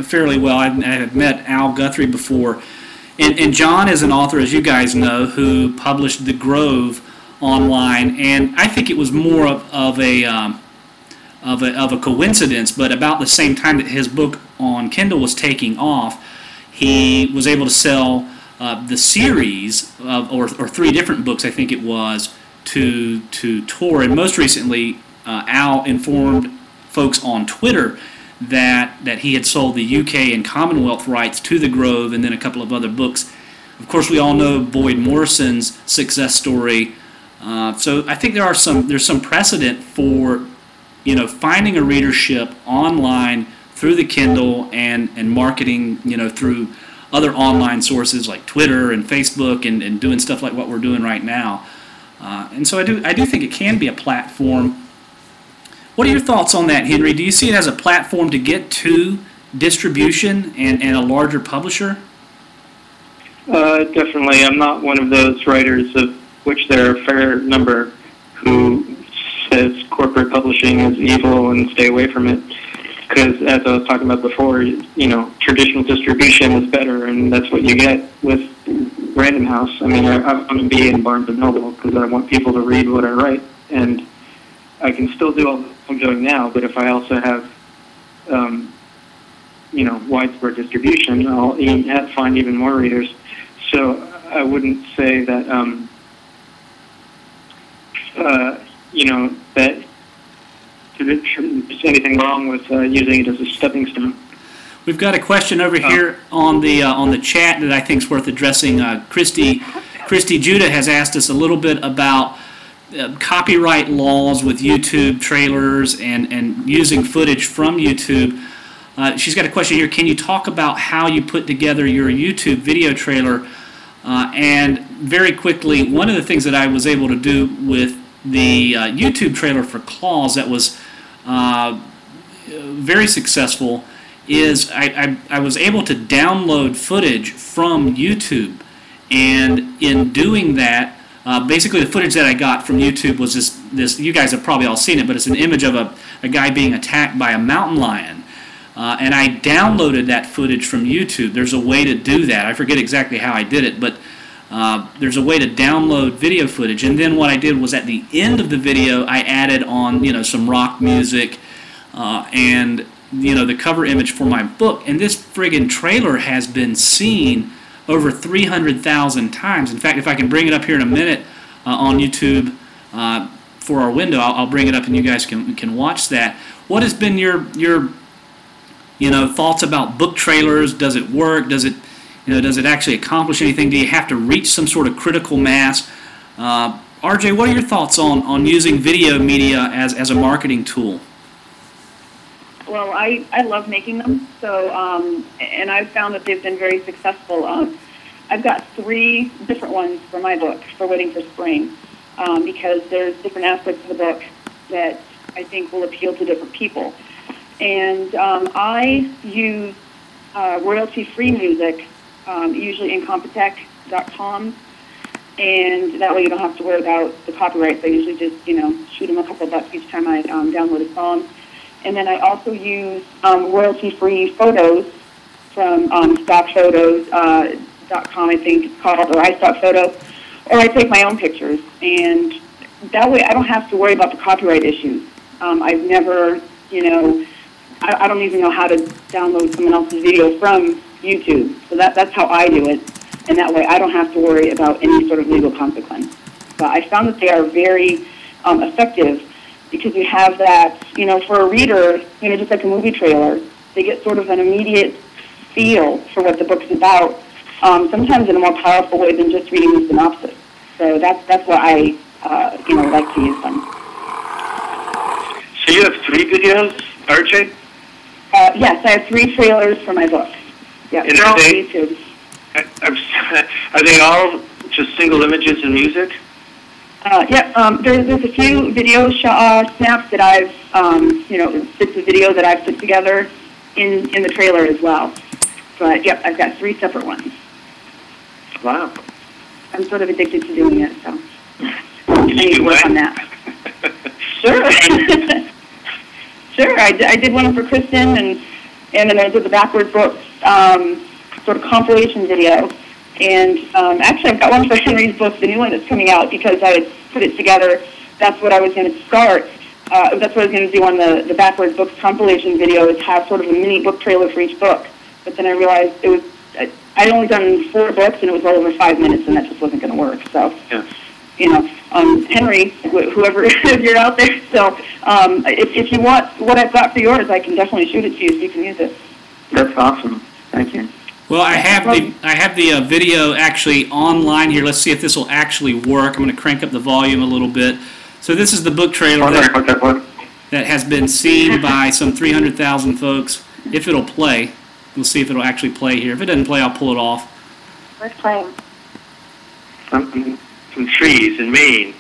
Speaker 1: fairly well. I have met Al Guthrie before. And John is an author, as you guys know, who published The Grove online, and I think it was more of a coincidence, but about the same time that his book on Kindle was taking off, he was able to sell the series or 3 different books, I think it was, to tour. And most recently, Al informed folks on Twitter that he had sold the UK and Commonwealth rights to the Grove and then a couple of other books. Of course, we all know Boyd Morrison's success story. So I think there's some precedent for finding a readership online through the Kindle and marketing through other online sources like Twitter and Facebook and doing stuff like what we're doing right now. And so I do think it can be a platform. What are your thoughts on that, Henry? Do you see it as a platform to get to distribution and a larger publisher?
Speaker 2: Definitely. I'm not one of those writers, of which there are a fair number, who says corporate publishing is evil and stay away from it. Because as I was talking about before, traditional distribution is better, and that's what you get with Random House. I mean, I'm going to be in Barnes & Noble because I want people to read what I write, and I can still do all I'm doing now, but if I also have, widespread distribution, I'll find even more readers. So I wouldn't say that, that there's anything wrong with using it as a stepping stone.
Speaker 1: We've got a question over here on the chat that I think is worth addressing. Christy Judah has asked us a little bit about copyright laws with YouTube trailers and using footage from YouTube. She's got a question here. Can you talk about how you put together your YouTube video trailer? And very quickly, one of the things that I was able to do with the YouTube trailer for Claws that was very successful is I was able to download footage from YouTube, and in doing that, basically the footage that I got from YouTube was this. You guys have probably all seen it, but it's an image of a guy being attacked by a mountain lion. And I downloaded that footage from YouTube. There's a way to do that. I forget exactly how I did it, but there's a way to download video footage. And then what I did was at the end of the video, I added on some rock music and the cover image for my book. And this friggin' trailer has been seen over 300,000 times. In fact, if I can bring it up here in a minute on YouTube for our window, I'll bring it up and you guys can watch that. What has been your thoughts about book trailers? Does it work? Does it actually accomplish anything? Do you have to reach some sort of critical mass? RJ, what are your thoughts on using video media as a marketing tool?
Speaker 3: Well, I love making them, so and I've found that they've been very successful. I've got 3 different ones for my book, for Waiting for Spring, because there's different aspects of the book that I think will appeal to different people. And I use royalty-free music, usually in Compotech.com, and that way you don't have to worry about the copyrights. I usually just, shoot them a couple bucks each time I download a song. And then I also use royalty-free photos from stockphotos.com, I think it's called, or iStockPhoto, or I take my own pictures. And that way I don't have to worry about the copyright issues. I've never, I don't even know how to download someone else's video from YouTube. So that's how I do it. And that way I don't have to worry about any sort of legal consequence. But I found that they are very effective, because you have that, for a reader, just like a movie trailer, they get sort of an immediate feel for what the book's about, sometimes in a more powerful way than just reading the synopsis. So that's why I, like to use them.
Speaker 7: So you have 3 videos, RJ?
Speaker 3: Yes, I have 3 trailers for my book. Yeah,
Speaker 7: and
Speaker 3: they're all on YouTube.
Speaker 7: Are they all just single images and music?
Speaker 3: There's a few video snaps that I've, bits of video that I've put together in the trailer as well. But, yep, I've got 3 separate ones.
Speaker 7: Wow.
Speaker 3: I'm sort of addicted to doing it, so I need to work on that. Sure. Sure, I did one for Kristen, and then I did the Backward Books sort of compilation video. And actually, I've got one for Henry's book, the new one that's coming out, because I had put it together. That's what I was going to start. That's what I was going to do on the Backward Books compilation video, is have sort of a mini book trailer for each book. But then I realized I'd only done 4 books, and it was all over 5 minutes, and that just wasn't going to work. So,
Speaker 7: yeah.
Speaker 3: Henry, whoever if you're out there. So if you want what I've got for yours, I can definitely shoot it to you so you can use it.
Speaker 2: That's awesome. Thank you.
Speaker 1: Well, I have the video actually online here. Let's see if this will actually work. I'm going to crank up the volume a little bit. So this is the book trailer that has been seen by some 300,000 folks. If it'll play, we'll see if it'll actually play here. If it doesn't play, I'll pull it off.
Speaker 6: Where's playing?
Speaker 7: Some trees in Maine.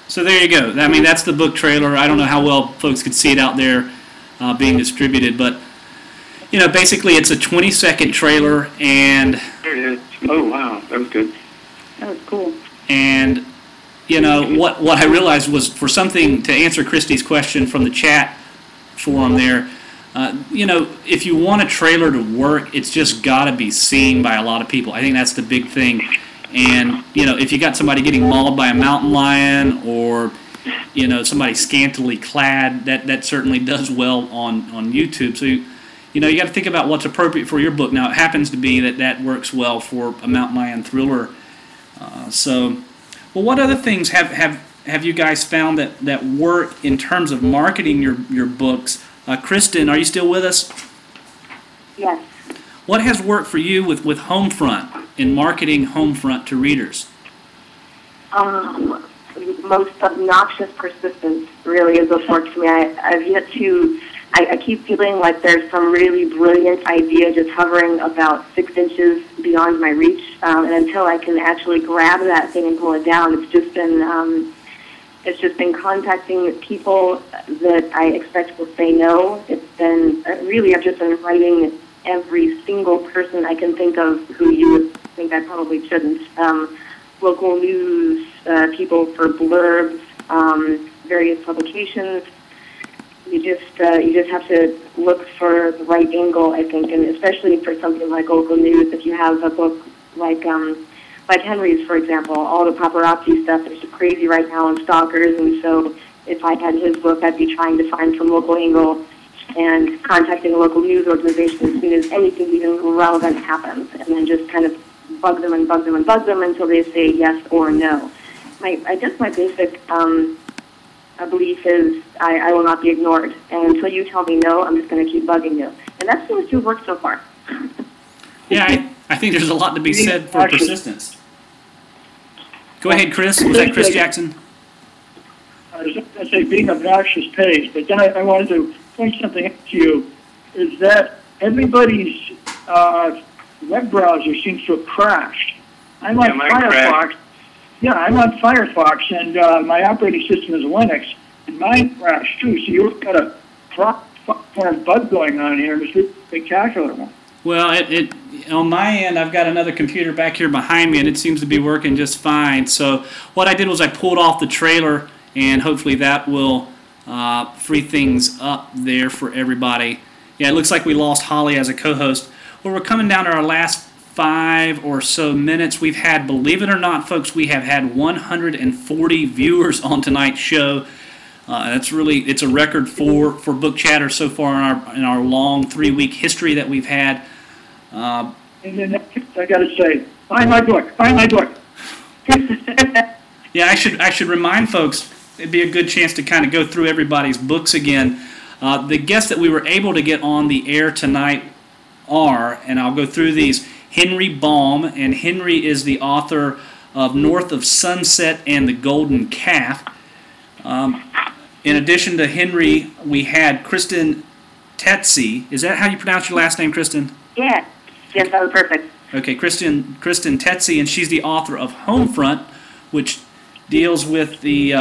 Speaker 1: So there you go. I mean, that's the book trailer. I don't know how well folks could see it out there being distributed, but you know, basically it's a 20-second trailer, and
Speaker 7: There it is. Oh, wow. That was good.
Speaker 3: That was cool.
Speaker 1: and you know what I realized was, for something to answer Christy's question from the chat forum there, you know, if you want a trailer to work, it's just got to be seen by a lot of people. I think that's the big thing. And you know, if you got somebody getting mauled by a mountain lion, or you know, somebody scantily clad, that certainly does well on YouTube. So you know, you got to think about what's appropriate for your book. Now, it happens to be that works well for a mountain lion thriller. Well, what other things have you guys found that work in terms of marketing your books? Kristen, are you still with us?
Speaker 6: Yes.
Speaker 1: What has worked for you with Homefront, in marketing Homefront to readers?
Speaker 6: Most obnoxious persistence really is what's worked for me. I've yet to. I keep feeling like there's some really brilliant idea just hovering about 6 inches beyond my reach, and until I can actually grab that thing and pull it down, it's just been contacting people that I expect will say no. It's been really, I've just been writing every single person I can think of who you would think I probably shouldn't. Local news, people for blurbs, various publications. You just have to look for the right angle, I think, and especially for something like local news. If you have a book like Henry's, for example, all the paparazzi stuff is crazy right now, and stalkers. And so, if I had his book, I'd be trying to find some local angle and contacting a local news organization as soon as anything even relevant happens, and then just kind of bug them and bug them and bug them until they say yes or no. I guess my basic belief is I will not be ignored, and until you tell me no, I'm just going to keep bugging you. And that seems to have worked so far.
Speaker 1: Yeah, I think there's a lot to be said for persistence. Go ahead, Chris. Was that Chris Jackson?
Speaker 5: I was going to say being obnoxious pays, but then I wanted to point something out to you, is that everybody's web browser seems to have crashed. I'm on Firefox. Yeah, I'm on Firefox, and my operating system is Linux, and mine crashed too. So you've got a kind of bug going on here, and it's a spectacular one.
Speaker 1: Well, it on my end, I've got another computer back here behind me, and it seems to be working just fine. So what I did was I pulled off the trailer, and hopefully that will free things up there for everybody. Yeah, it looks like we lost Holly as a co-host. Well, we're coming down to our last 5 or so minutes. We've had, believe it or not, folks, we have had 140 viewers on tonight's show. It's a record for Book Chatter so far in our long 3-week history that we've had.
Speaker 5: And then I got to say, find my book.
Speaker 1: Yeah, I should remind folks, it'd be a good chance to kind of go through everybody's books again. The guests that we were able to get on the air tonight are, and I'll go through these, Henry Baum, and Henry is the author of North of Sunset and the Golden Calf. In addition to Henry, we had Kristen Stacey. Is that how you pronounce your last name, Kristen?
Speaker 6: Yeah. Yes, that was perfect.
Speaker 1: Okay, Kristen Stacey, and she's the author of Homefront, which deals with the,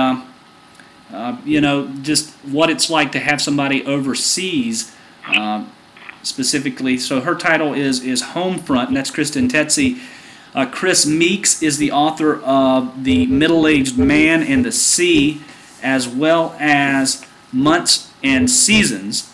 Speaker 1: just what it's like to have somebody overseas, specifically. So her title is Homefront, and that's Kristen Stacey. Chris Meeks is the author of The Middle-Aged Man and the Sea, as well as Months and Seasons.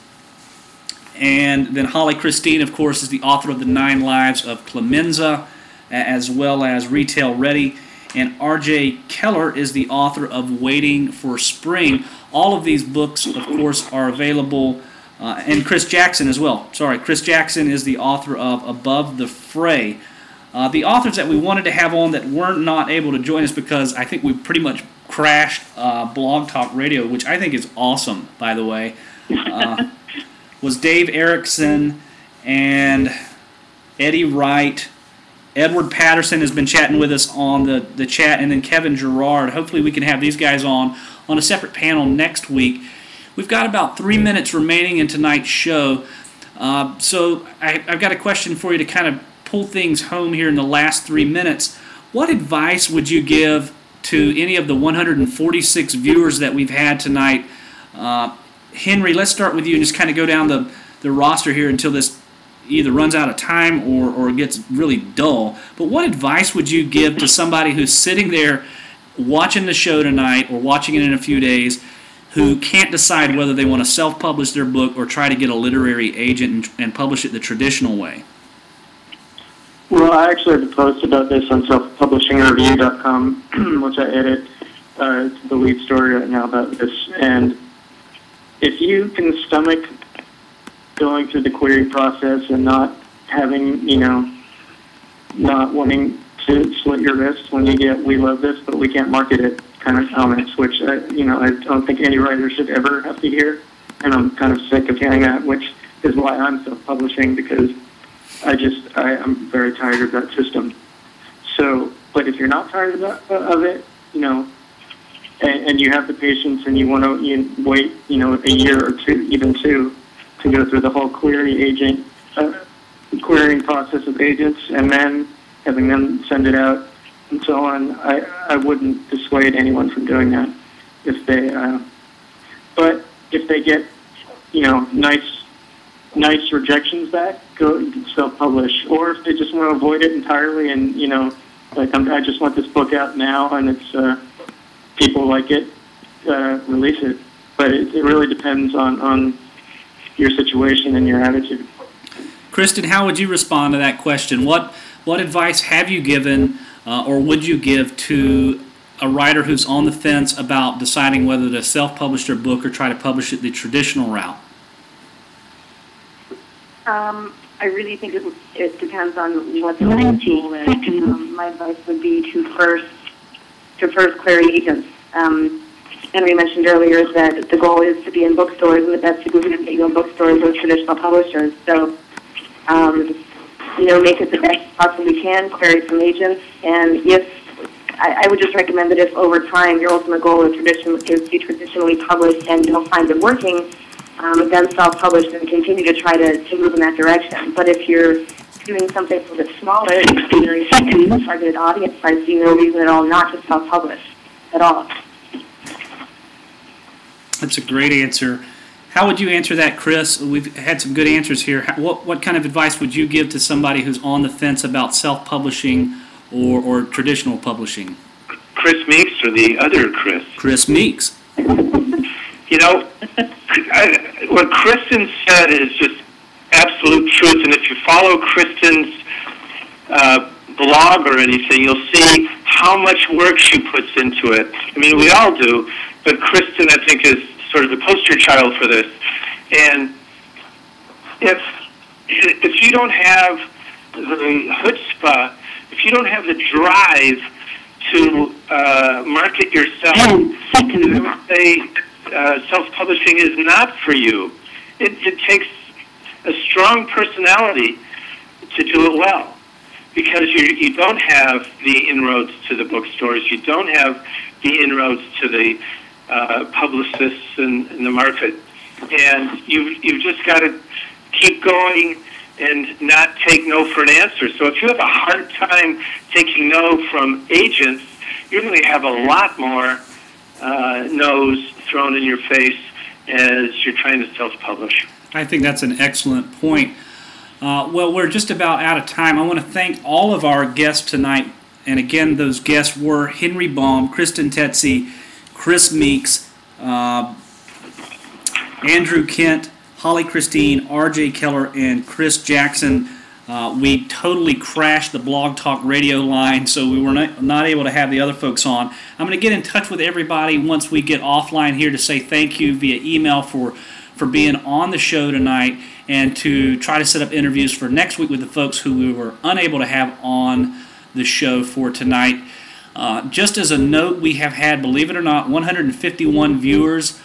Speaker 1: And then Holly Christine, of course, is the author of The 9 Lives of Clemenza, as well as Retail Ready. And R.J. Keller is the author of Waiting for Spring. All of these books, of course, are available. And Chris Jackson as well. Sorry, Chris Jackson is the author of Above the Fray. The authors that we wanted to have on that weren't not able to join us because I think we pretty much crashed Blog Talk Radio, which I think is awesome, by the way, was Dave Erickson and Eddie Wright. Edward Patterson has been chatting with us on the chat, and then Kevin Gerard. Hopefully we can have these guys on a separate panel next week. We've got about 3 minutes remaining in tonight's show, so I've got a question for you to kind of pull things home here in the last 3 minutes. What advice would you give to any of the 146 viewers that we've had tonight? Henry, let's start with you and just kind of go down the roster here until this either runs out of time or gets really dull. But what advice would you give to somebody who's sitting there watching the show tonight or watching it in a few days who can't decide whether they want to self-publish their book or try to get a literary agent and publish it the traditional way?
Speaker 2: Well, I actually have a post about this on selfpublishingreview.com, which I edit. It's the lead story right now about this. And if you can stomach going through the query process and not having, not wanting to slit your wrists when you get "we love this, but we can't market it" kind of comments, which, I don't think any writer should ever have to hear. And I'm kind of sick of hearing that, which is why I'm self-publishing, because I'm very tired of that system. So, but if you're not tired of it, and you have the patience and you want to wait, a year or two, even two, to go through the whole querying process of agents and then having them send it out and so on, I wouldn't dissuade anyone from doing that. But if they get, nice rejections back, go self-publish. Or if they just want to avoid it entirely and, I just want this book out now and it's people like it, release it. But it really depends on your situation and your attitude.
Speaker 1: Kristen, how would you respond to that question? What advice have you given or would you give to a writer who's on the fence about deciding whether to self-publish their book or try to publish it the traditional route?
Speaker 6: I really think it depends on what the whole tool is. My advice would be to first query agents. Henry mentioned earlier that the goal is to be in bookstores, and the best people who can get you in bookstores are traditional publishers. So, make it the best you possibly can, query some agents, and I would just recommend that if over time your ultimate goal is to be traditionally published and you don't find it working, then self-publish and continue to try to move in that direction. But if you're doing something a little bit smaller, it's very targeted audience, I see no reason at all not to self-publish at all.
Speaker 1: That's a great answer. How would you answer that, Chris? We've had some good answers here. What kind of advice would you give to somebody who's on the fence about self-publishing or traditional publishing?
Speaker 7: Chris Meeks or the other Chris?
Speaker 1: Chris Meeks.
Speaker 7: What Kristen said is just absolute truth, and if you follow Kristen's blog or anything, you'll see how much work she puts into it. I mean, we all do, but Kristen, I think, is sort of the poster child for this. And if you don't have the chutzpah, if you don't have the drive to market yourself, I would say self-publishing is not for you. It takes a strong personality to do it well, because you don't have the inroads to the bookstores, you don't have the inroads to the publicists in the market, and you've just got to keep going and not take no for an answer. So if you have a hard time taking no from agents, you're going to have a lot more no's thrown in your face as you're trying to self-publish.
Speaker 1: I think that's an excellent point. Well, we're just about out of time. I want to thank all of our guests tonight. And again, those guests were Henry Baum, Kristen Tetzi, Chris Meeks, Andrew Kent, Holly Christine, R.J. Keller, and Chris Jackson. We totally crashed the Blog Talk Radio line, so we were not able to have the other folks on. I'm going to get in touch with everybody once we get offline here to say thank you via email for being on the show tonight. and to try to set up interviews for next week with the folks who we were unable to have on the show for tonight. Just as a note, we have had, believe it or not, 151 viewers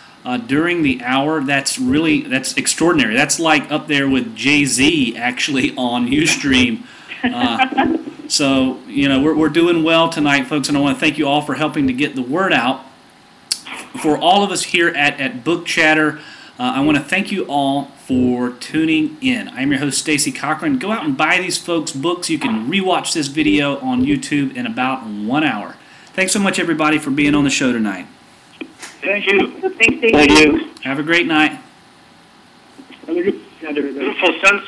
Speaker 1: during the hour. That's extraordinary. That's like up there with Jay-Z actually on Ustream. So, you know, we're doing well tonight, folks, and I want to thank you all for helping to get the word out. For all of us here at Book Chatter, I want to thank you all for tuning in. I'm your host, Stacey Cochran. Go out and buy these folks' books. You can rewatch this video on YouTube in about 1 hour. Thanks so much, everybody, for being on the show tonight.
Speaker 7: Thank you.
Speaker 3: Thanks, Stacey.
Speaker 2: Thank you.
Speaker 1: Have a great night.
Speaker 2: Have a good night, everybody.
Speaker 7: Beautiful sunset.